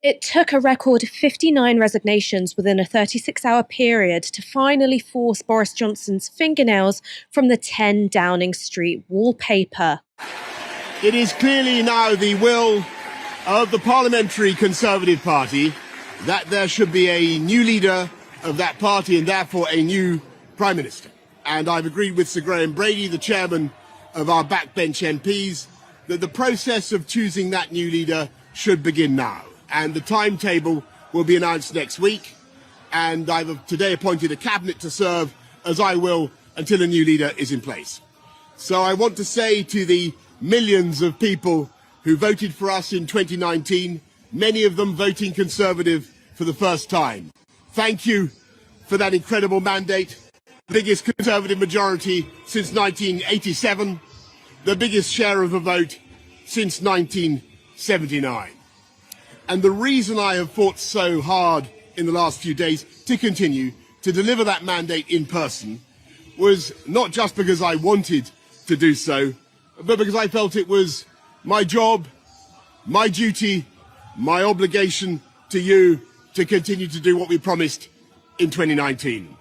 It took a record 59 resignations within a 36-hour period to finally force Boris Johnson's fingernails from the 10 Downing Street wallpaper. It is clearly now the will of the Parliamentary Conservative Party that there should be a new leader of that party and therefore a new Prime Minister. And I've agreed with Sir Graham Brady, the chairman of our backbench MPs, that the process of choosing that new leader should begin now. And the timetable will be announced next week. And I've today appointed a cabinet to serve, as I will, until a new leader is in place. So I want to say to the millions of people who voted for us in 2019, many of them voting Conservative for the first time, thank you for that incredible mandate. The biggest Conservative majority since 1987, the biggest share of the vote since 1979. And the reason I have fought so hard in the last few days to continue to deliver that mandate in person was not just because I wanted to do so, but because I felt it was my job, my duty, my obligation to you to continue to do what we promised in 2019.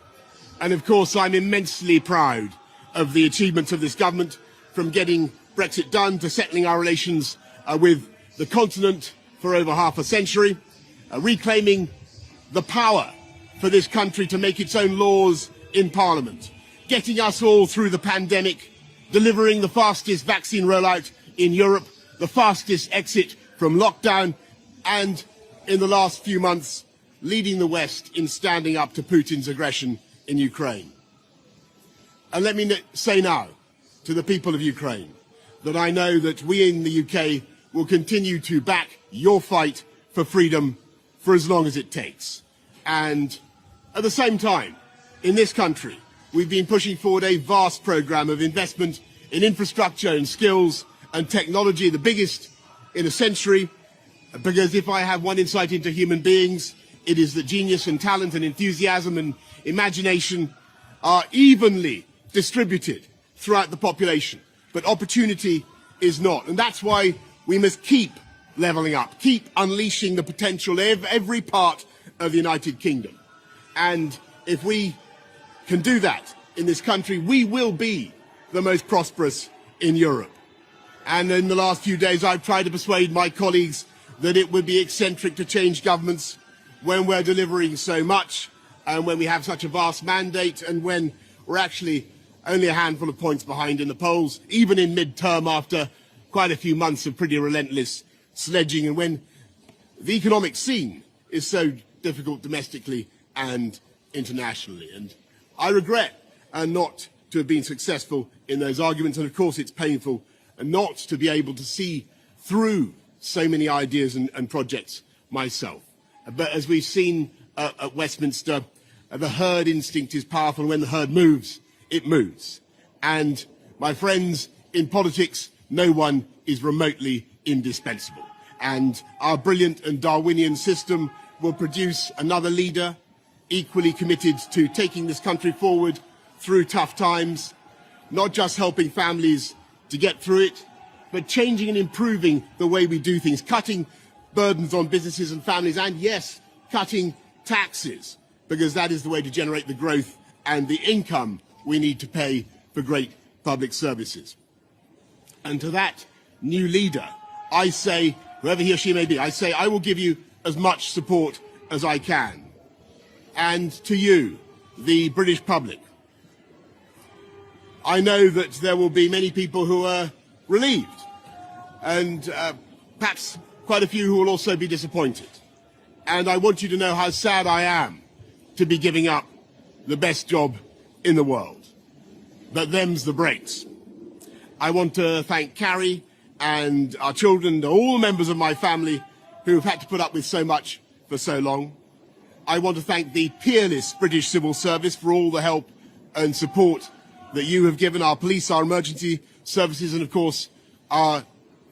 And of course, I'm immensely proud of the achievements of this government, from getting Brexit done to settling our relations with the continent for over half a century, reclaiming the power for this country to make its own laws in Parliament, getting us all through the pandemic, delivering the fastest vaccine rollout in Europe, the fastest exit from lockdown, and in the last few months, leading the West in standing up to Putin's aggression in Ukraine. And let me say now to the people of Ukraine that I know that we in the UK will continue to back your fight for freedom for as long as it takes. And at the same time, in this country, we've been pushing forward a vast programme of investment in infrastructure and skills and technology, the biggest in a century, because if I have one insight into human beings, it is that genius and talent and enthusiasm and imagination are evenly distributed throughout the population, but opportunity is not. And that's why we must keep levelling up, keep unleashing the potential of every part of the United Kingdom. And if we can do that in this country, we will be the most prosperous in Europe. And in the last few days, I've tried to persuade my colleagues that it would be eccentric to change governments when we're delivering so much, and when we have such a vast mandate, and when we're actually only a handful of points behind in the polls, even in mid-term after quite a few months of pretty relentless sledging, and when the economic scene is so difficult domestically and internationally. And I regret not to have been successful in those arguments, and of course it's painful not to be able to see through so many ideas and projects myself. But as we've seen at Westminster, the herd instinct is powerful. When the herd moves, it moves. And my friends, in politics, no one is remotely indispensable. And our brilliant and Darwinian system will produce another leader equally committed to taking this country forward through tough times, not just helping families to get through it, but changing and improving the way we do things, cutting burdens on businesses and families, and yes, cutting taxes, because that is the way to generate the growth and the income we need to pay for great public services. And to that new leader, I say, whoever he or she may be, I say I will give you as much support as I can. And to you, the British public, I know that there will be many people who are relieved, and perhaps quite a few who will also be disappointed. And I want you to know how sad I am to be giving up the best job in the world. But them's the breaks. I want to thank Carrie and our children and all the members of my family who have had to put up with so much for so long. I want to thank the peerless British civil service for all the help and support that you have given our police, our emergency services, and of course our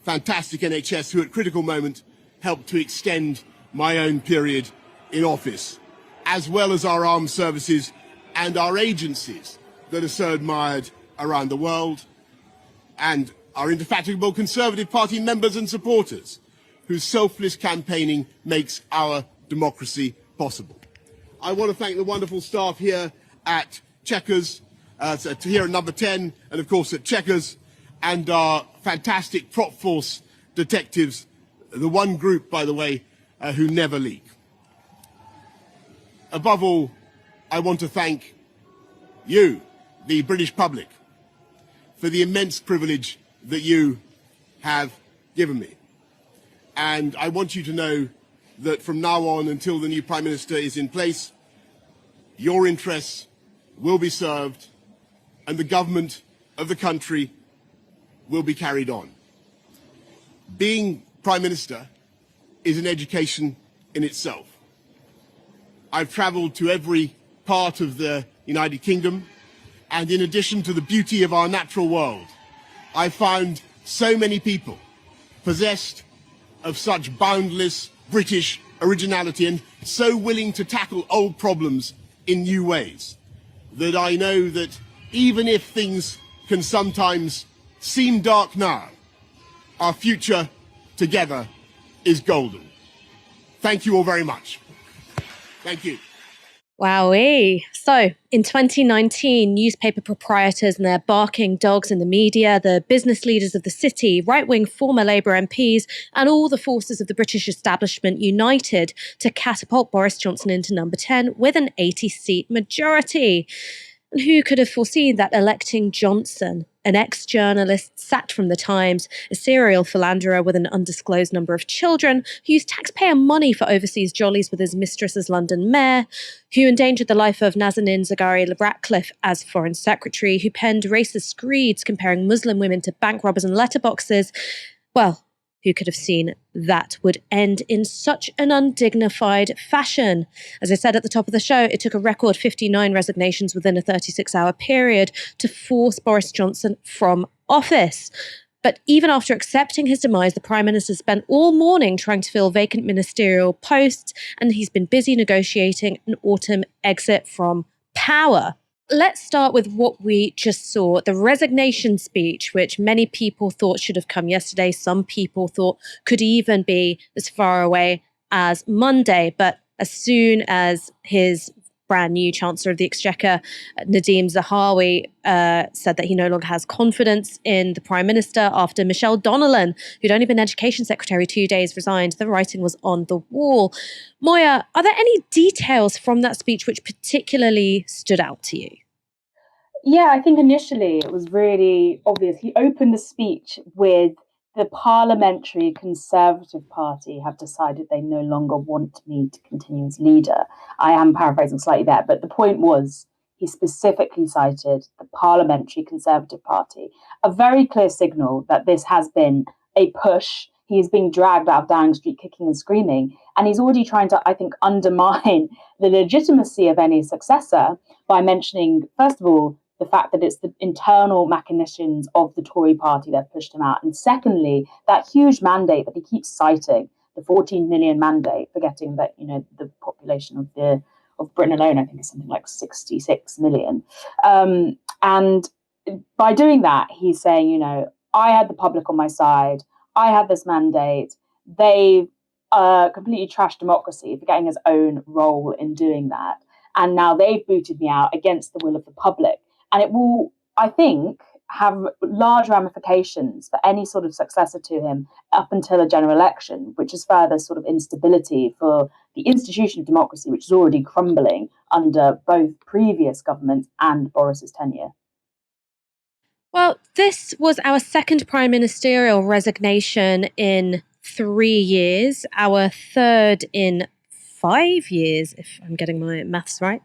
fantastic NHS, who at critical moment helped to extend my own period in office, as well as our armed services and our agencies that are so admired around the world, and our indefatigable Conservative Party members and supporters whose selfless campaigning makes our democracy possible. I want to thank the wonderful staff here at Chequers, here at Number 10, and of course at Chequers, and our fantastic prop force detectives, the one group, by the way, who never leak. Above all, I want to thank you, the British public, for the immense privilege that you have given me. And I want you to know that from now on until the new Prime Minister is in place, your interests will be served and the government of the country will be carried on. Being Prime Minister is an education in itself. I've travelled to every part of the United Kingdom, and in addition to the beauty of our natural world, I found so many people possessed of such boundless British originality and so willing to tackle old problems in new ways that I know that even if things can sometimes seem dark now, our future together is golden. Thank you all very much. Thank you. Wowee. So in 2019, newspaper proprietors and their barking dogs in the media, the business leaders of the city, right-wing former Labour MPs, and all the forces of the British establishment united to catapult Boris Johnson into number 10 with an 80-seat majority. And who could have foreseen that electing Johnson, an ex-journalist sacked from the Times, a serial philanderer with an undisclosed number of children, who used taxpayer money for overseas jollies with his mistress as London mayor, who endangered the life of Nazanin Zaghari-Ratcliffe as foreign secretary, who penned racist screeds comparing Muslim women to bank robbers and letterboxes, well, who could have seen that would end in such an undignified fashion? As I said at the top of the show, it took a record 59 resignations within a 36-hour period to force Boris Johnson from office. But even after accepting his demise, the Prime Minister spent all morning trying to fill vacant ministerial posts, and he's been busy negotiating an autumn exit from power. Let's start with what we just saw, the resignation speech, which many people thought should have come yesterday. Some people thought could even be as far away as Monday. But as soon as his brand new Chancellor of the Exchequer, Nadhim Zahawi, said that he no longer has confidence in the Prime Minister after Michelle Donnellan, who'd only been Education Secretary 2 days, resigned, the writing was on the wall. Moya, are there any details from that speech which particularly stood out to you? Yeah, I think initially it was really obvious. He opened the speech with the Parliamentary Conservative Party have decided they no longer want me to continue as leader. I am paraphrasing slightly there, but the point was he specifically cited the Parliamentary Conservative Party, a very clear signal that this has been a push. He is being dragged out of Downing Street kicking and screaming, and he's already trying to, I think, undermine the legitimacy of any successor by mentioning, first of all, the fact that it's the internal machinations of the Tory party that pushed him out. And secondly, that huge mandate that he keeps citing, the 14 million mandate, forgetting that, the population of Britain alone, I think, is something like 66 million. And by doing that, he's saying, I had the public on my side. I had this mandate. They completely trashed democracy, forgetting his own role in doing that. And now they've booted me out against the will of the public. And it will, I think, have large ramifications for any sort of successor to him up until a general election, which is further sort of instability for the institution of democracy, which is already crumbling under both previous governments and Boris's tenure. Well, this was our second prime ministerial resignation in 3 years, our third in 5 years, if I'm getting my maths right.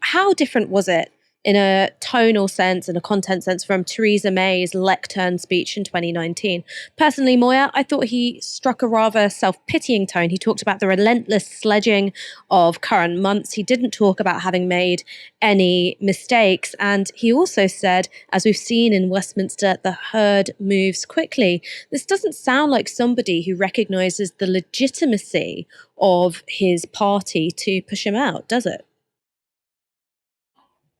How different was it in a tonal sense and a content sense from Theresa May's lectern speech in 2019? Personally, Moya, I thought he struck a rather self-pitying tone. He talked about the relentless sledging of current months. He didn't talk about having made any mistakes. And he also said, as we've seen in Westminster, the herd moves quickly. This doesn't sound like somebody who recognises the legitimacy of his party to push him out, does it?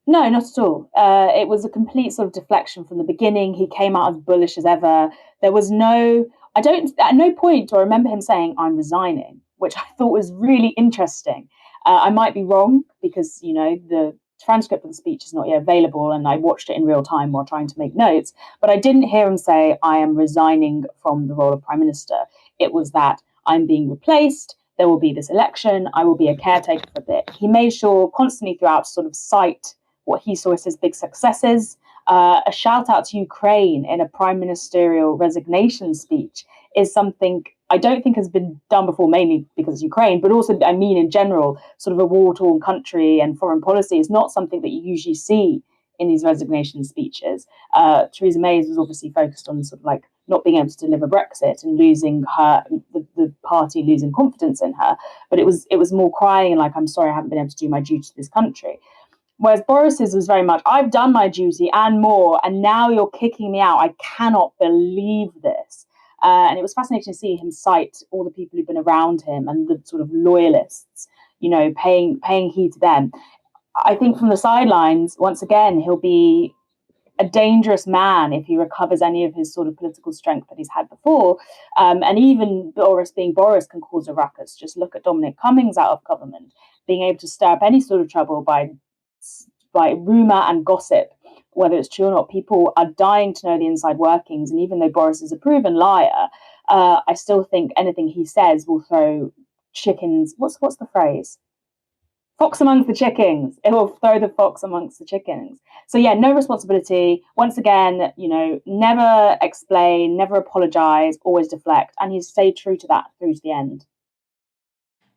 No, not at all. It was a complete sort of deflection from the beginning. He came out as bullish as ever. There was no, at no point do I remember him saying, I'm resigning, which I thought was really interesting. I might be wrong because, the transcript of the speech is not yet available and I watched it in real time while trying to make notes, but I didn't hear him say, I am resigning from the role of Prime Minister. It was that I'm being replaced, there will be this election, I will be a caretaker for a bit. He made sure constantly throughout to sort of cite what he saw as his big successes. A shout out to Ukraine in a prime ministerial resignation speech is something I don't think has been done before, mainly because of Ukraine, but also, I mean, in general, sort of a war-torn country and foreign policy is not something that you usually see in these resignation speeches. Theresa May was obviously focused on sort of like not being able to deliver Brexit and losing the party losing confidence in her. But it was more crying and like, I'm sorry, I haven't been able to do my duty to this country. Whereas Boris's was very much, I've done my duty and more, and now you're kicking me out. I cannot believe this. And it was fascinating to see him cite all the people who've been around him and the sort of loyalists, paying heed to them. I think from the sidelines, once again, he'll be a dangerous man if he recovers any of his sort of political strength that he's had before. And even Boris being Boris can cause a ruckus. Just look at Dominic Cummings out of government, being able to stir up any sort of trouble by rumour and gossip, whether it's true or not. People are dying to know the inside workings. And even though Boris is a proven liar, I still think anything he says will throw chickens. What's the phrase? Fox amongst the chickens. It will throw the fox amongst the chickens. So yeah, no responsibility. Once again, never explain, never apologise, always deflect. And he's stayed true to that through to the end.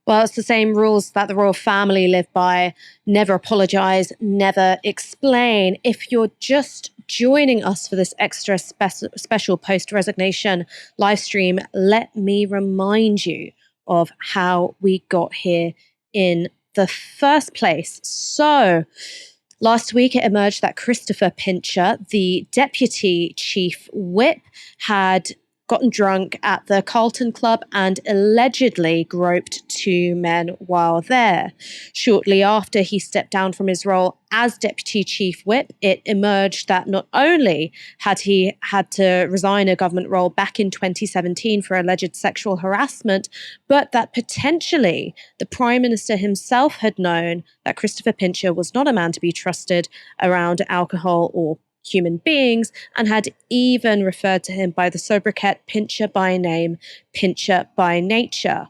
Well, it's the same rules that the royal family live by. Never apologise, never explain. If you're just joining us for this extra special post-resignation live stream, let me remind you of how we got here in the first place. So, last week it emerged that Christopher Pincher, the deputy chief whip, had gotten drunk at the Carlton Club and allegedly groped two men while there. Shortly after he stepped down from his role as Deputy Chief Whip, it emerged that not only had he had to resign a government role back in 2017 for alleged sexual harassment, but that potentially the Prime Minister himself had known that Christopher Pincher was not a man to be trusted around alcohol or human beings, and had even referred to him by the sobriquet Pincher by name, Pincher by nature.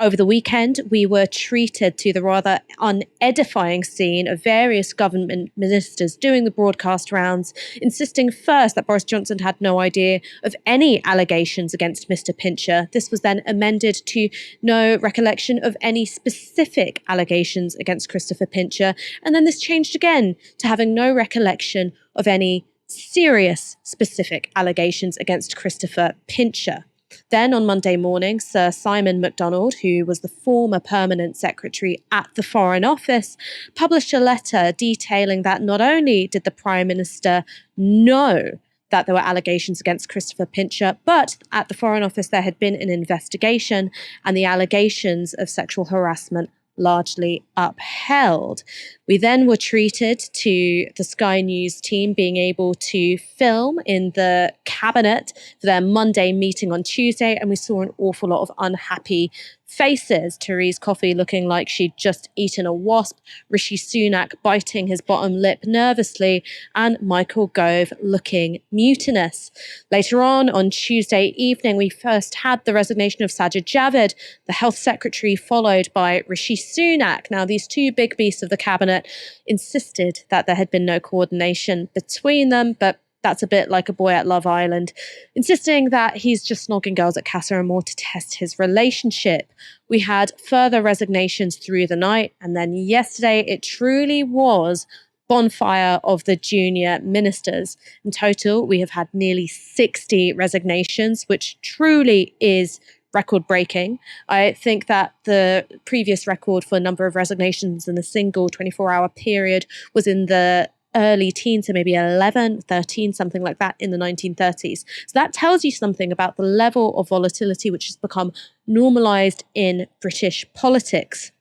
Over the weekend, we were treated to the rather unedifying scene of various government ministers doing the broadcast rounds, insisting first that Boris Johnson had no idea of any allegations against Mr. Pincher. This was then amended to no recollection of any specific allegations against Christopher Pincher. And then this changed again to having no recollection of any serious specific allegations against Christopher Pincher. Then on Monday morning, Sir Simon MacDonald, who was the former permanent secretary at the Foreign Office, published a letter detailing that not only did the Prime Minister know that there were allegations against Christopher Pincher, but at the Foreign Office there had been an investigation and the allegations of sexual harassment largely upheld. We then were treated to the Sky News team being able to film in the cabinet for their Monday meeting on Tuesday, and we saw an awful lot of unhappy faces. Therese Coffey looking like she'd just eaten a wasp, Rishi Sunak biting his bottom lip nervously, and Michael Gove looking mutinous. Later on Tuesday evening, we first had the resignation of Sajid Javid, the health secretary, followed by Rishi Sunak. Now, these two big beasts of the cabinet insisted that there had been no coordination between them, but that's a bit like a boy at Love Island, insisting that he's just snogging girls at Casa Amor to test his relationship. We had further resignations through the night, and then yesterday it truly was bonfire of the junior ministers. In total, we have had nearly 60 resignations, which truly is record-breaking. I think that the previous record for a number of resignations in a single 24-hour period was in the early teens, so maybe 11, 13, something like that in the 1930s. So that tells you something about the level of volatility which has become normalised in British politics.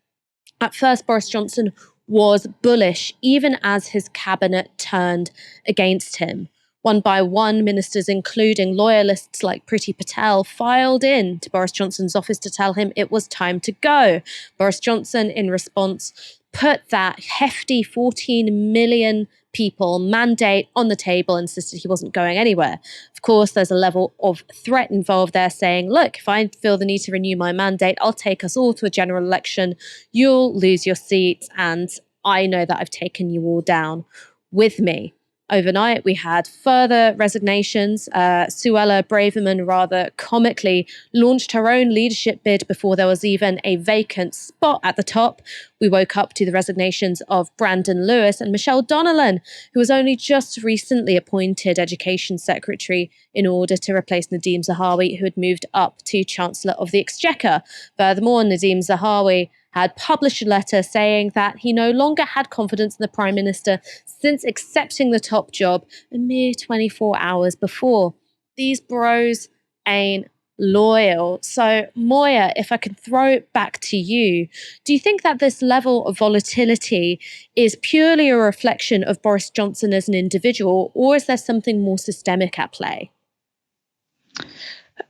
At first, Boris Johnson was bullish, even as his cabinet turned against him. One by one, ministers, including loyalists like Priti Patel, filed in to Boris Johnson's office to tell him it was time to go. Boris Johnson, in response, put that hefty 14 million people mandate on the table, insisted he wasn't going anywhere. Of course, there's a level of threat involved there, saying, look, if I feel the need to renew my mandate, I'll take us all to a general election. You'll lose your seats, and I know that I've taken you all down with me. Overnight, we had further resignations. Suella Braverman rather comically launched her own leadership bid before there was even a vacant spot at the top. We woke up to the resignations of Brandon Lewis and Michelle Donnellan, who was only just recently appointed Education Secretary in order to replace Nadeem Zahawi, who had moved up to Chancellor of the Exchequer. Furthermore, Nadeem Zahawi had published a letter saying that he no longer had confidence in the Prime Minister since accepting the top job a mere 24 hours before. These bros ain't loyal. So, Moya, if I can throw it back to you, do you think that this level of volatility is purely a reflection of Boris Johnson as an individual, or is there something more systemic at play?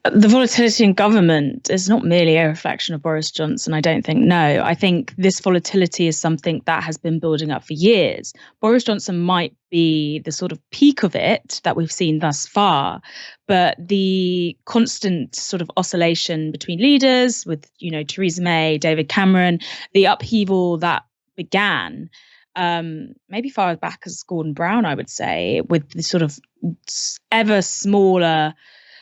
The volatility in government is not merely a reflection of Boris Johnson, I don't think. No, I think this volatility is something that has been building up for years. Boris Johnson might be the sort of peak of it that we've seen thus far, but the constant sort of oscillation between leaders with, Theresa May, David Cameron, the upheaval that began maybe far back as Gordon Brown, I would say, with the sort of ever smaller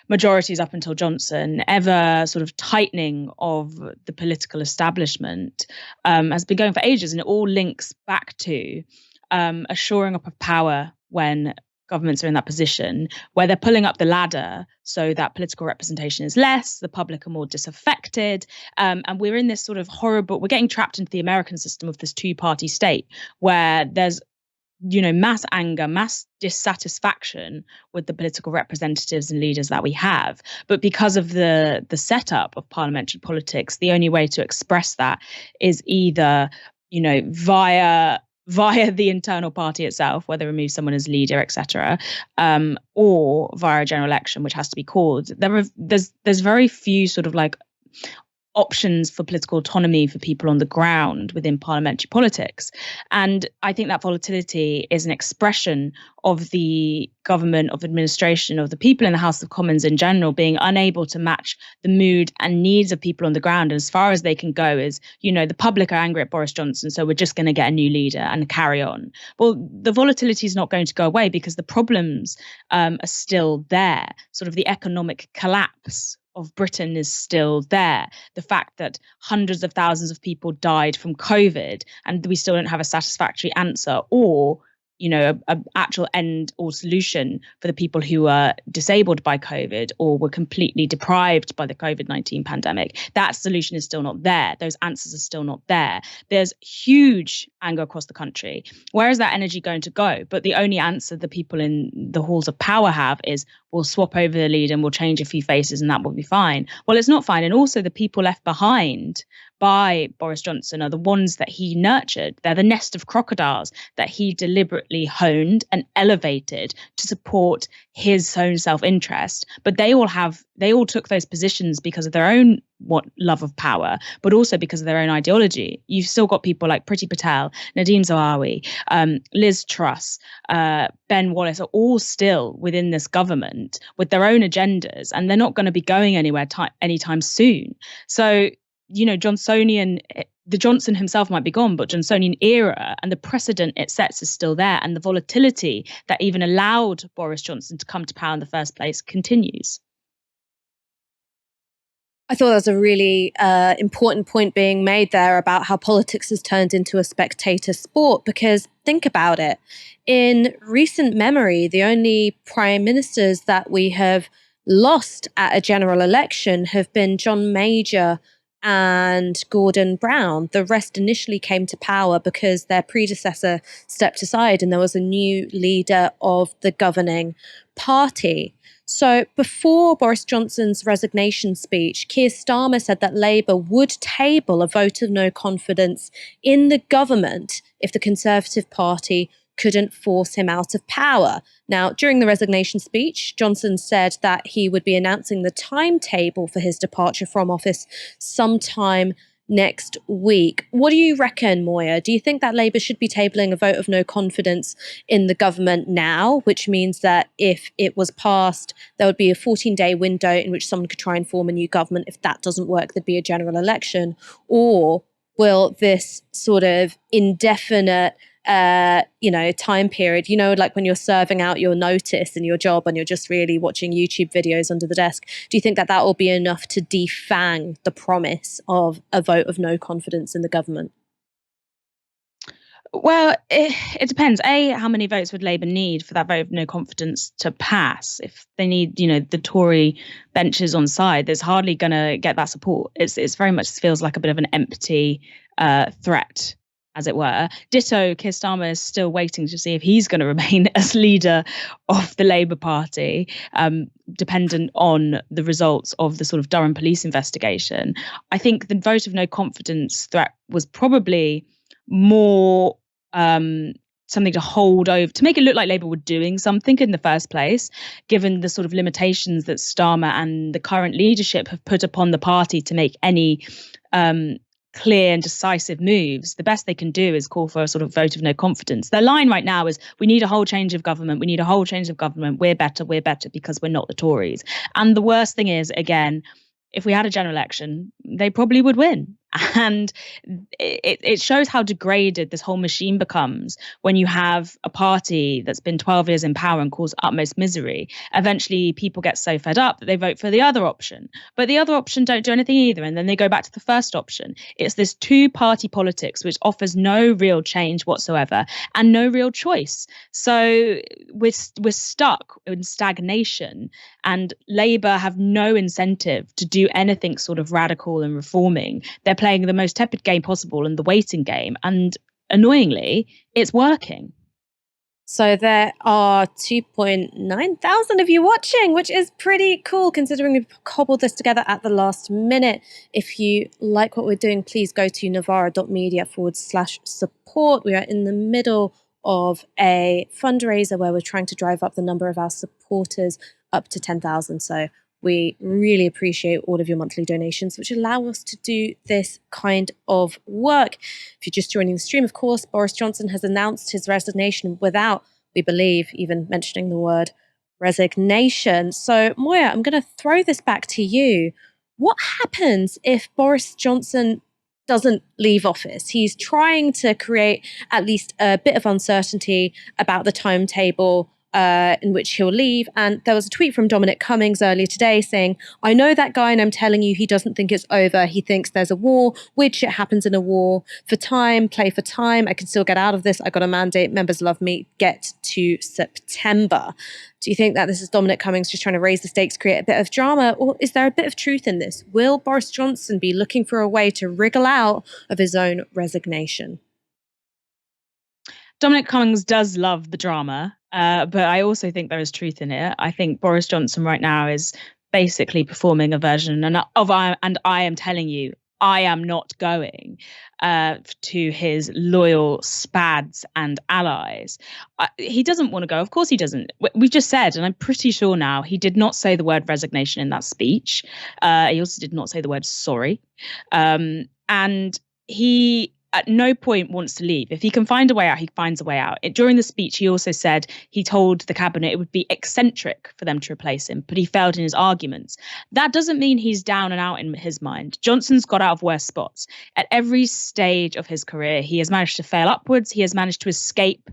majorities up until Johnson, ever sort of tightening of the political establishment, has been going for ages, and it all links back to a shoring up of power when governments are in that position where they're pulling up the ladder so that political representation is less, the public are more disaffected, and we're in this sort of horrible, we're getting trapped into the American system of this two-party state where there's mass anger, mass dissatisfaction with the political representatives and leaders that we have. But because of the setup of parliamentary politics, the only way to express that is either, via the internal party itself, whether remove someone as leader, etc., or via a general election, which has to be called. There's very few sort of like options for political autonomy for people on the ground within parliamentary politics. And I think that volatility is an expression of the government, of administration, of the people in the House of Commons in general being unable to match the mood and needs of people on the ground. And as far as they can go is, the public are angry at Boris Johnson, so we're just going to get a new leader and carry on. Well, the volatility is not going to go away because the problems are still there. Sort of the economic collapse of Britain is still there. The fact that hundreds of thousands of people died from COVID and we still don't have a satisfactory answer or a actual end or solution for the people who are disabled by COVID or were completely deprived by the COVID-19 pandemic. That solution is still not there. Those answers are still not there. There's huge anger across the country. Where is that energy going to go? But the only answer the people in the halls of power have is we'll swap over the lead and we'll change a few faces and that will be fine. Well, it's not fine. And also the people left behind by Boris Johnson are the ones that he nurtured. They're the nest of crocodiles that he deliberately honed and elevated to support his own self-interest. But they all took those positions because of their own love of power, but also because of their own ideology. You've still got people like Priti Patel, Nadeem Zahawi, Liz Truss, Ben Wallace are all still within this government with their own agendas, and they're not going to be going anywhere anytime soon. So Johnsonian, the Johnson himself might be gone, but Johnsonian era and the precedent it sets is still there. And the volatility that even allowed Boris Johnson to come to power in the first place continues. I thought that was a really important point being made there about how politics has turned into a spectator sport, because think about it. In recent memory, the only prime ministers that we have lost at a general election have been John Major and Gordon Brown. The rest initially came to power because their predecessor stepped aside and there was a new leader of the governing party. So before Boris Johnson's resignation speech, Keir Starmer said that Labour would table a vote of no confidence in the government if the Conservative Party couldn't force him out of power. Now, during the resignation speech, Johnson said that he would be announcing the timetable for his departure from office sometime next week. What do you reckon, Moya? Do you think that Labour should be tabling a vote of no confidence in the government now, which means that if it was passed, there would be a 14-day window in which someone could try and form a new government? If that doesn't work, there'd be a general election. Or will this sort of indefinite time period, like when you're serving out your notice in your job and you're just really watching YouTube videos under the desk, do you think that will be enough to defang the promise of a vote of no confidence in the government? Well, it depends. How many votes would Labour need for that vote of no confidence to pass? If they need, the Tory benches on side, there's hardly going to get that support. It's very much feels like a bit of an empty threat, as it were. Ditto, Keir Starmer is still waiting to see if he's going to remain as leader of the Labour Party, dependent on the results of the sort of Durham police investigation. I think the vote of no confidence threat was probably more something to hold over, to make it look like Labour were doing something in the first place, given the sort of limitations that Starmer and the current leadership have put upon the party to make any clear and decisive moves. The best they can do is call for a sort of vote of no confidence. Their line right now is, we need a whole change of government. We need a whole change of government. We're better because we're not the Tories. And the worst thing is, again, if we had a general election, they probably would win. And it shows how degraded this whole machine becomes when you have a party that's been 12 years in power and caused utmost misery. Eventually, people get so fed up that they vote for the other option. But the other option don't do anything either. And then they go back to the first option. It's this two-party politics which offers no real change whatsoever and no real choice. So we're stuck in stagnation, and Labour have no incentive to do anything sort of radical and reforming. They're playing the most tepid game possible and the waiting game. And annoyingly, it's working. So there are 2.9 thousand of you watching, which is pretty cool considering we've cobbled this together at the last minute. If you like what we're doing, please go to novara.media/support. We are in the middle of a fundraiser where we're trying to drive up the number of our supporters up to 10,000. So we really appreciate all of your monthly donations, which allow us to do this kind of work. If you're just joining the stream, of course, Boris Johnson has announced his resignation without, we believe, even mentioning the word resignation. So, Moya, I'm going to throw this back to you. What happens if Boris Johnson doesn't leave office? He's trying to create at least a bit of uncertainty about the timetable in which he'll leave. And there was a tweet from Dominic Cummings earlier today saying, I know that guy and I'm telling you, he doesn't think it's over. He thinks there's a war, which it happens in a war. For time, play for time. I can still get out of this. I got a mandate. Members love me. Get to September. Do you think that this is Dominic Cummings just trying to raise the stakes, create a bit of drama? Or is there a bit of truth in this? Will Boris Johnson be looking for a way to wriggle out of his own resignation? Dominic Cummings does love the drama, but I also think there is truth in it. I think Boris Johnson right now is basically performing a version of I am telling you, I am not going to his loyal spads and allies. He doesn't want to go. Of course he doesn't. We just said, and I'm pretty sure now, he did not say the word resignation in that speech. He also did not say the word sorry. And he at no point wants to leave. If he can find a way out, he finds a way out. During the speech, he also said he told the cabinet it would be eccentric for them to replace him, but he failed in his arguments. That doesn't mean he's down and out in his mind. Johnson's got out of worse spots. At every stage of his career, he has managed to fail upwards. He has managed to escape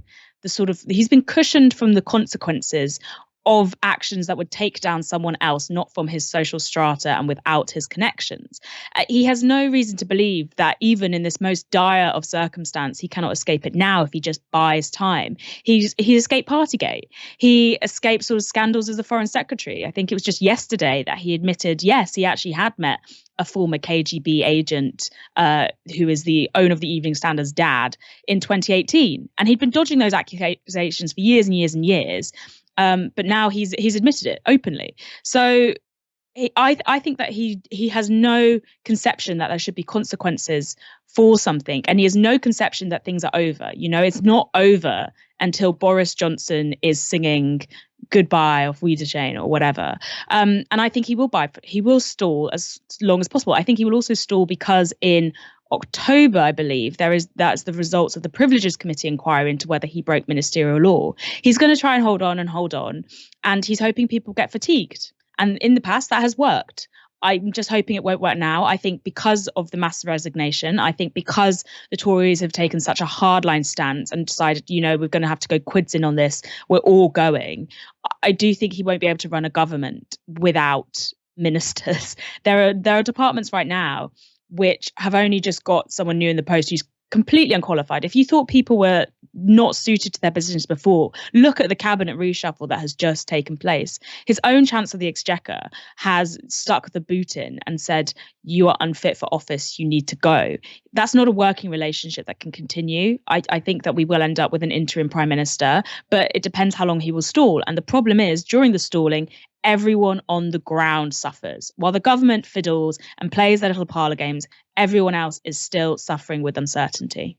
he's been cushioned from the consequences of actions that would take down someone else, not from his social strata and without his connections. He has no reason to believe that even in this most dire of circumstance, he cannot escape it now if he just buys time. He escaped Partygate. He escaped sort of scandals as a foreign secretary. I think it was just yesterday that he admitted, yes, he actually had met a former KGB agent who is the owner of the Evening Standard's dad in 2018. And he'd been dodging those accusations for years and years and years. But now he's admitted it openly. So I think that he has no conception that there should be consequences for something, and he has no conception that things are over. You know, it's not over until Boris Johnson is singing goodbye of Wiedersehen or whatever. And I think he will stall as long as possible. I think he will also stall because in October, I believe, that's the results of the Privileges Committee inquiry into whether he broke ministerial law. He's going to try and hold on, and he's hoping people get fatigued. And in the past, that has worked. I'm just hoping it won't work now. I think because of the mass resignation, I think because the Tories have taken such a hardline stance and decided, we're going to have to go quids in on this, we're all going, I do think he won't be able to run a government without ministers. There are departments right now which have only just got someone new in the post who's completely unqualified. If you thought people were not suited to their positions before, look at the cabinet reshuffle that has just taken place. His own Chancellor of the Exchequer has stuck the boot in and said, you are unfit for office, you need to go. That's not a working relationship that can continue. I think that we will end up with an interim prime minister, but it depends how long he will stall. And the problem is, during the stalling, everyone on the ground suffers. While the government fiddles and plays their little parlour games, everyone else is still suffering with uncertainty.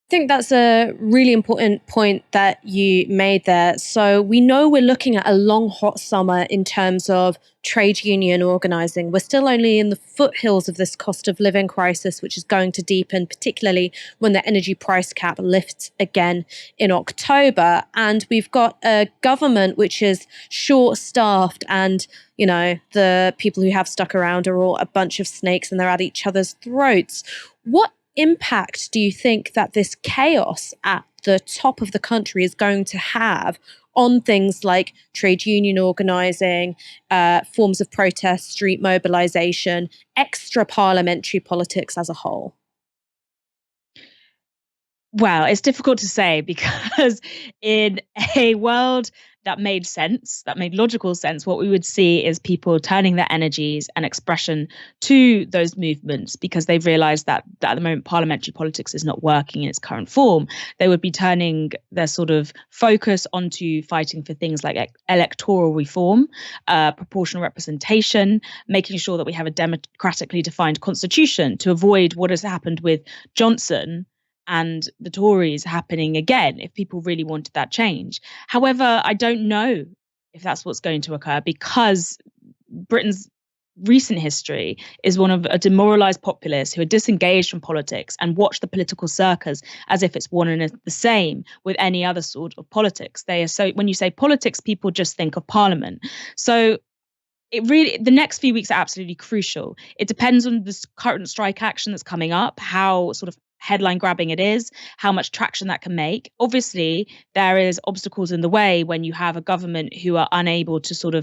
I think that's a really important point that you made there. So we know we're looking at a long, hot summer in terms of trade union organising. We're still only in the foothills of this cost of living crisis, which is going to deepen, particularly when the energy price cap lifts again in October. And we've got a government which is short-staffed, and the people who have stuck around are all a bunch of snakes and they're at each other's throats. What impact do you think that this chaos at the top of the country is going to have on things like trade union organising, forms of protest, street mobilisation, extra parliamentary politics as a whole? Well, it's difficult to say, because in a world that made logical sense, what we would see is people turning their energies and expression to those movements because they've realised that at the moment parliamentary politics is not working in its current form. They would be turning their sort of focus onto fighting for things like electoral reform, proportional representation, making sure that we have a democratically defined constitution to avoid what has happened with Johnson and the Tories happening again, if people really wanted that change. However, I don't know if that's what's going to occur, because Britain's recent history is one of a demoralised populace who are disengaged from politics and watch the political circus as if it's one and the same with any other sort of politics. When you say politics, people just think of Parliament. So the next few weeks are absolutely crucial. It depends on this current strike action that's coming up, how sort of headline grabbing it is, how much traction that can make. Obviously, there is obstacles in the way when you have a government who are unable to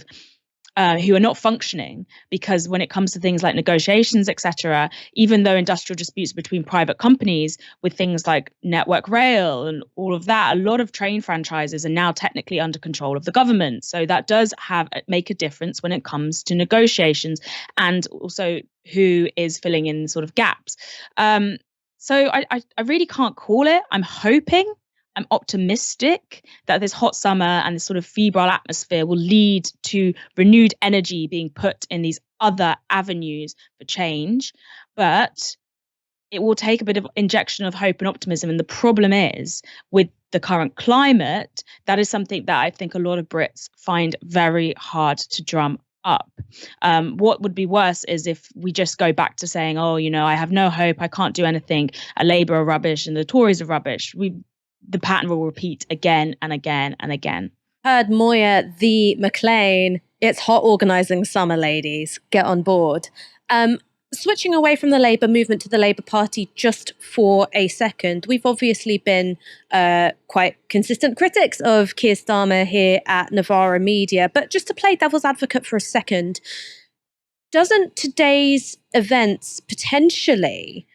who are not functioning, because when it comes to things like negotiations, etc., even though industrial disputes between private companies with things like Network Rail and all of that, a lot of train franchises are now technically under control of the government. So that does make a difference when it comes to negotiations, and also who is filling in sort of gaps. So I really can't call it. I'm optimistic that this hot summer and this sort of febrile atmosphere will lead to renewed energy being put in these other avenues for change. But it will take a bit of injection of hope and optimism. And the problem is, with the current climate, that is something that I think a lot of Brits find very hard to drum up. What would be worse is if we just go back to saying, I have no hope, I can't do anything, Labour are rubbish and the Tories are rubbish. The pattern will repeat again and again and again. Heard Moya the McLean. It's hot organising summer, ladies. Get on board. Switching away from the Labour movement to the Labour Party just for a second, we've obviously been quite consistent critics of Keir Starmer here at Novara Media, but just to play devil's advocate for a second, doesn't today's events potentially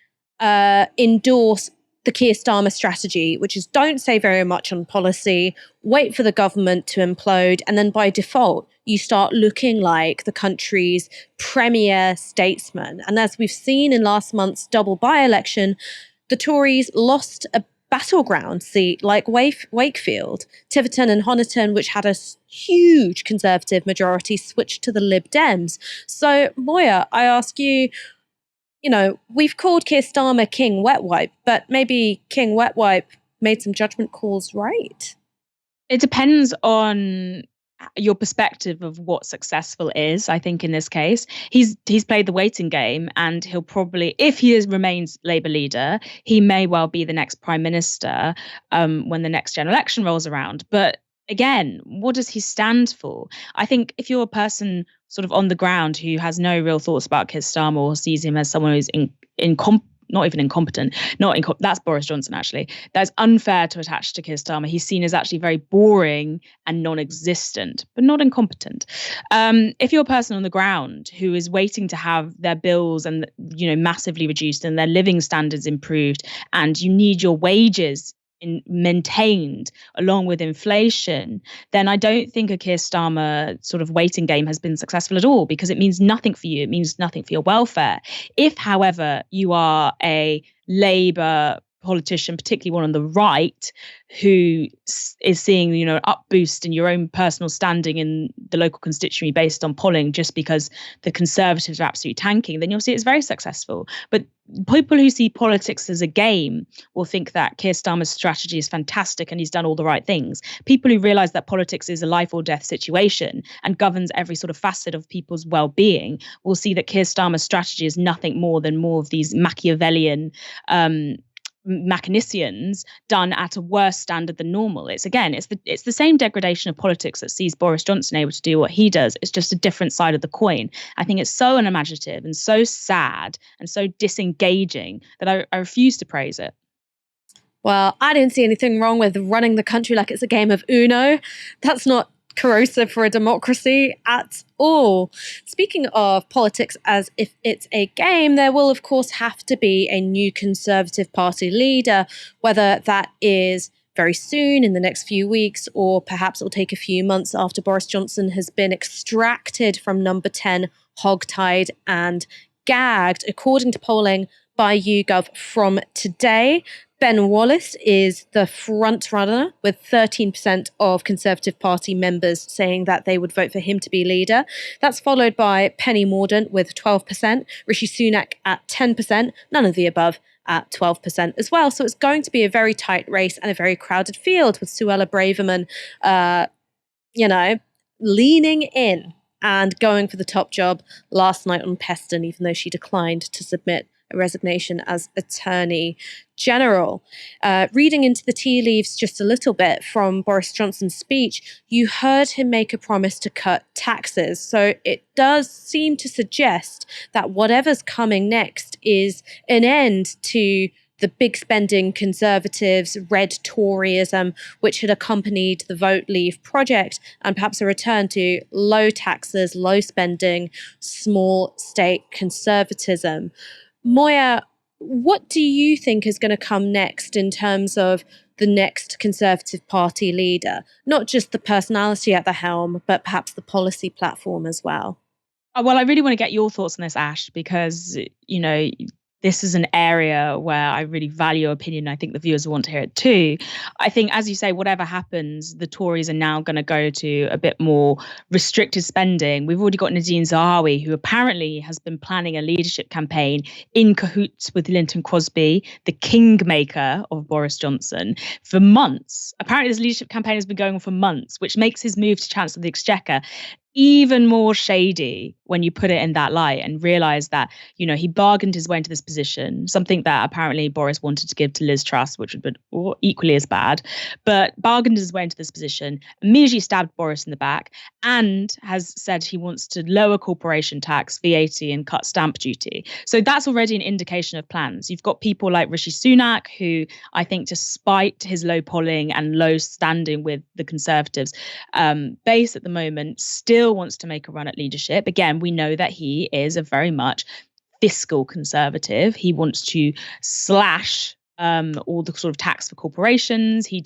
endorse the Keir Starmer strategy, which is don't say very much on policy, wait for the government to implode, and then by default, you start looking like the country's premier statesman? And as we've seen in last month's double by-election, the Tories lost a battleground seat like Wakefield. Tiverton and Honiton, which had a huge Conservative majority, switched to the Lib Dems. So, Moya, I ask you, we've called Keir Starmer King Wet Wipe, but maybe King Wet Wipe made some judgment calls right? It depends on your perspective of what successful is. I think in this case, he's played the waiting game, and he'll probably, if he remains Labour leader, he may well be the next prime minister when the next general election rolls around. But again, what does he stand for? I think if you're a person sort of on the ground who has no real thoughts about Keir Starmer or sees him as someone who's not even incompetent, that's Boris Johnson actually. That's unfair to attach to Keir Starmer. He's seen as actually very boring and non-existent, but not incompetent. If you're a person on the ground who is waiting to have their bills and massively reduced and their living standards improved, and you need your wages maintained along with inflation, then I don't think a Keir Starmer sort of waiting game has been successful at all, because it means nothing for you. It means nothing for your welfare. If, however, you are a Labour politician, particularly one on the right, who is seeing an up boost in your own personal standing in the local constituency based on polling just because the Conservatives are absolutely tanking, then you'll see it's very successful. But people who see politics as a game will think that Keir Starmer's strategy is fantastic and he's done all the right things. People who realise that politics is a life or death situation and governs every sort of facet of people's well-being will see that Keir Starmer's strategy is nothing more than more of these Machiavellian mechanicians done at a worse standard than normal. It's the same degradation of politics that sees Boris Johnson able to do what he does. It's just a different side of the coin. I think it's so unimaginative and so sad and so disengaging that I refuse to praise it. Well, I didn't see anything wrong with running the country like it's a game of Uno. That's not corrosive for a democracy at all. Speaking of politics as if it's a game, there will of course have to be a new Conservative Party leader, whether that is very soon in the next few weeks, or perhaps it will take a few months after Boris Johnson has been extracted from number 10, hogtied and gagged. According to polling by YouGov from today, Ben Wallace is the front runner, with 13% of Conservative Party members saying that they would vote for him to be leader. That's followed by Penny Mordaunt with 12%, Rishi Sunak at 10%, none of the above at 12% as well. So it's going to be a very tight race and a very crowded field, with Suella Braverman, leaning in and going for the top job last night on Peston, even though she declined to submit a resignation as Attorney General. Reading into the tea leaves just a little bit from Boris Johnson's speech, you heard him make a promise to cut taxes. So it does seem to suggest that whatever's coming next is an end to the big spending Conservatives, red Toryism, which had accompanied the Vote Leave project, and perhaps a return to low taxes, low spending, small state conservatism. Moya, what do you think is going to come next in terms of the next Conservative Party leader? Not just the personality at the helm, but perhaps the policy platform as well. Well, I really want to get your thoughts on this, Ash, because, this is an area where I really value your opinion. I think the viewers want to hear it too. I think, as you say, whatever happens, the Tories are now going to go to a bit more restricted spending. We've already got Nadine Zahawi, who apparently has been planning a leadership campaign in cahoots with Linton Crosby, the kingmaker of Boris Johnson, for months. Apparently this leadership campaign has been going on for months, which makes his move to Chancellor of the Exchequer even more shady when you put it in that light and realize that, he bargained his way into this position, something that apparently Boris wanted to give to Liz Truss, which would be equally as bad, but bargained his way into this position, immediately stabbed Boris in the back, and has said he wants to lower corporation tax, VAT, and cut stamp duty. So that's already an indication of plans. You've got people like Rishi Sunak, who I think, despite his low polling and low standing with the Conservatives base at the moment, still wants to make a run at leadership. Again, we know that he is a very much fiscal conservative. He wants to slash all the sort of tax for corporations. He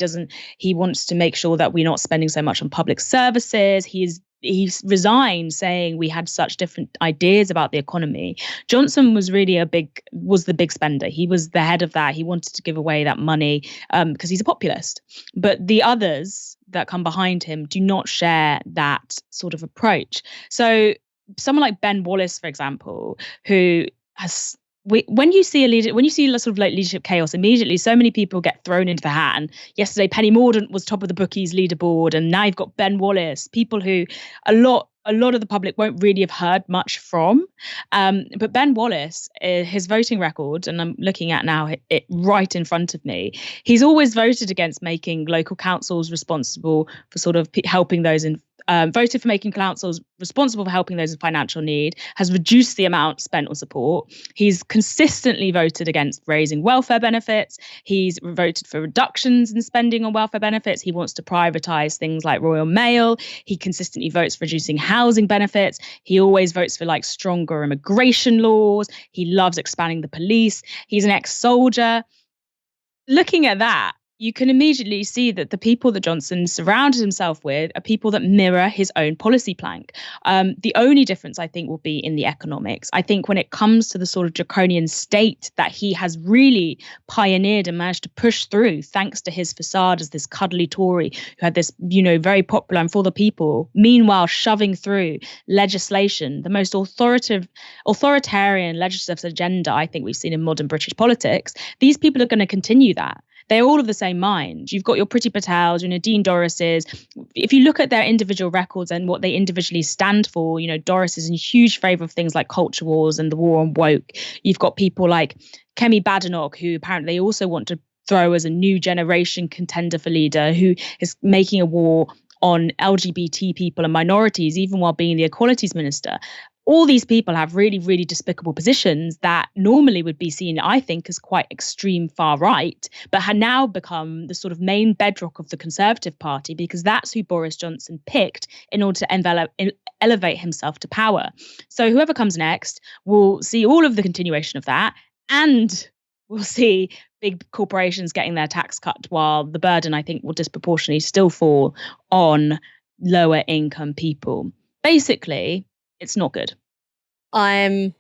wants to make sure that we're not spending so much on public services. He's resigned saying we had such different ideas about the economy. Johnson was really the big spender. He was the head of that. He wanted to give away that money because he's a populist. But the others that come behind him do not share that sort of approach. So someone like Ben Wallace, for example, who has when you see sort of like leadership chaos, immediately so many people get thrown into the hat. And yesterday, Penny Mordaunt was top of the bookies leaderboard, and now you've got Ben Wallace, people who a lot of the public won't really have heard much from. But Ben Wallace, his voting record, and I'm looking at now it right in front of me, he's always voted against making local councils responsible for sort of helping those in. Voted for making councils responsible for helping those in financial need, has reduced the amount spent on support. He's consistently voted against raising welfare benefits. He's voted for reductions in spending on welfare benefits. He wants to privatise things like Royal Mail. He consistently votes for reducing housing benefits. He always votes for like stronger immigration laws. He loves expanding the police. He's an ex-soldier. Looking at that, you can immediately see that the people that Johnson surrounded himself with are people that mirror his own policy plank. The only difference, I think, will be in the economics. I think when it comes to the sort of draconian state that he has really pioneered and managed to push through, thanks to his facade as this cuddly Tory who had this, very popular and for the people, meanwhile shoving through legislation, the most authoritarian legislative agenda I think we've seen in modern British politics. These people are going to continue that. They're all of the same mind. You've got your Priti Patels, your Nadine Dorises. If you look at their individual records and what they individually stand for, Doris is in huge favour of things like culture wars and the war on woke. You've got people like Kemi Badenoch, who apparently they also want to throw as a new generation contender for leader, who is making a war on LGBT people and minorities, even while being the Equalities Minister. All these people have really, really despicable positions that normally would be seen, I think, as quite extreme far right, but have now become the sort of main bedrock of the Conservative Party, because that's who Boris Johnson picked in order to elevate himself to power. So whoever comes next will see all of the continuation of that, and we'll see big corporations getting their tax cut, while the burden, I think, will disproportionately still fall on lower income people. Basically, it's not good. I'm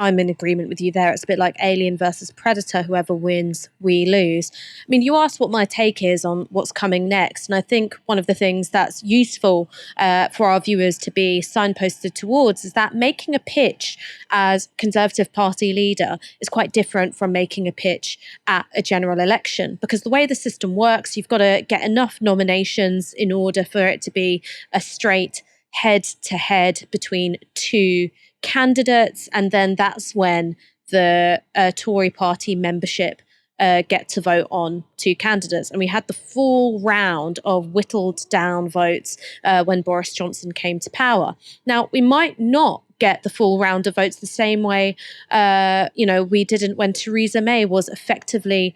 in agreement with you there. It's a bit like Alien versus Predator. Whoever wins, we lose. I mean, you asked what my take is on what's coming next. And I think one of the things that's useful for our viewers to be signposted towards is that making a pitch as Conservative Party leader is quite different from making a pitch at a general election. Because the way the system works, you've got to get enough nominations in order for it to be a straight head-to-head between two candidates, and then that's when the Tory party membership get to vote on two candidates. And we had the full round of whittled down votes when Boris Johnson came to power. Now, we might not get the full round of votes the same way, we didn't when Theresa May was effectively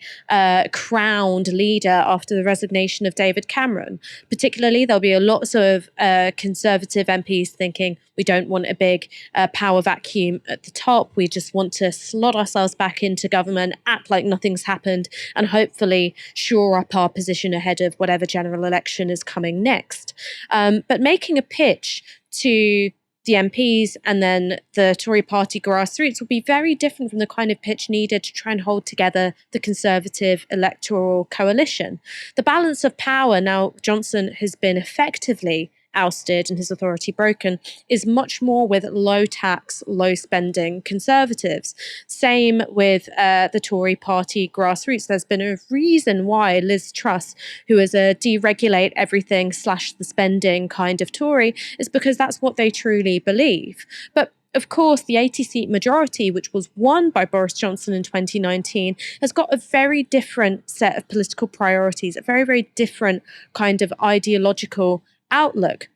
crowned leader after the resignation of David Cameron. Particularly, there'll be a lot of Conservative MPs thinking we don't want a big power vacuum at the top. We just want to slot ourselves back into government, act like nothing's happened, and hopefully shore up our position ahead of whatever general election is coming next. But making a pitch to the MPs and then the Tory party grassroots will be very different from the kind of pitch needed to try and hold together the Conservative electoral coalition. The balance of power, now Johnson has been effectively ousted and his authority broken, is much more with low tax, low spending Conservatives. Same with the Tory party grassroots. There's been a reason why Liz Truss, who is a deregulate everything / the spending kind of Tory, is because that's what they truly believe. But of course, the 80-seat majority, which was won by Boris Johnson in 2019, has got a very different set of political priorities, a very, very different kind of ideological outlook.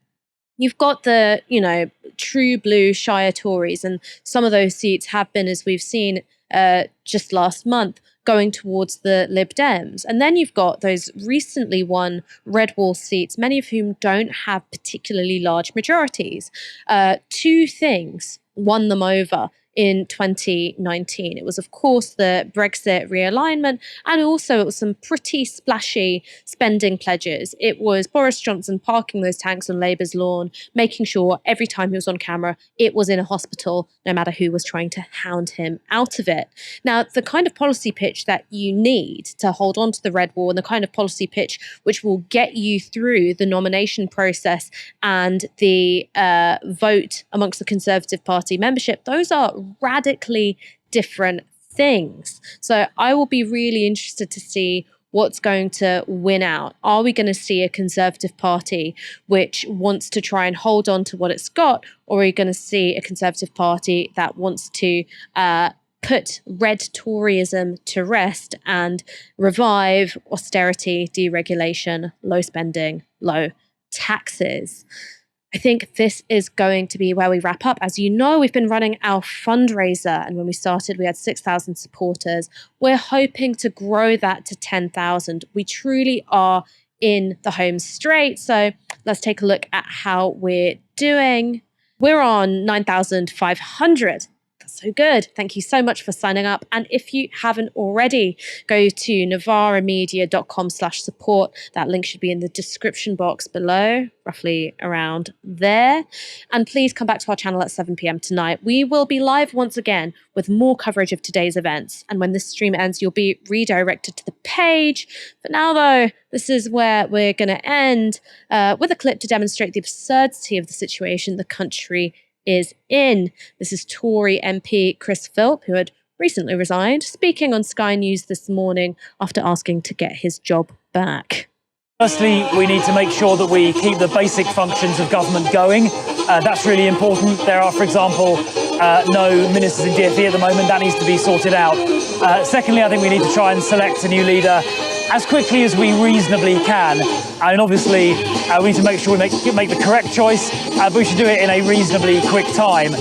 You've got the, true blue Shire Tories, and some of those seats have been, as we've seen just last month, going towards the Lib Dems. And then you've got those recently won Red Wall seats, many of whom don't have particularly large majorities. Two things won them over in 2019. It was, of course, the Brexit realignment, and also it was some pretty splashy spending pledges. It was Boris Johnson parking those tanks on Labour's lawn, making sure every time he was on camera, it was in a hospital, no matter who was trying to hound him out of it. Now, the kind of policy pitch that you need to hold on to the Red Wall, and the kind of policy pitch which will get you through the nomination process and the vote amongst the Conservative Party membership, those are radically different things. So I will be really interested to see what's going to win out. Are we going to see a Conservative Party which wants to try and hold on to what it's got, or are we going to see a Conservative Party that wants to put red Toryism to rest and revive austerity, deregulation, low spending, low taxes? I think this is going to be where we wrap up. As you know, we've been running our fundraiser, and when we started, we had 6,000 supporters. We're hoping to grow that to 10,000. We truly are in the home straight. So let's take a look at how we're doing. We're on 9,500. So good. Thank you so much for signing up. And if you haven't already, go to novaramedia.com/support. That link should be in the description box below, roughly around there. And please come back to our channel at 7 p.m. tonight. We will be live once again with more coverage of today's events. And when this stream ends, you'll be redirected to the page. For now, though, this is where we're going to end with a clip to demonstrate the absurdity of the situation the country is in. This is Tory MP Chris Philp, who had recently resigned, speaking on Sky News this morning after asking to get his job back. Firstly, we need to make sure that we keep the basic functions of government going. That's really important. There are, for example, no ministers in DfE at the moment. That needs to be sorted out. Secondly, I think we need to try and select a new leader as quickly as we reasonably can. And obviously, we need to make sure we make the correct choice, but we should do it in a reasonably quick time.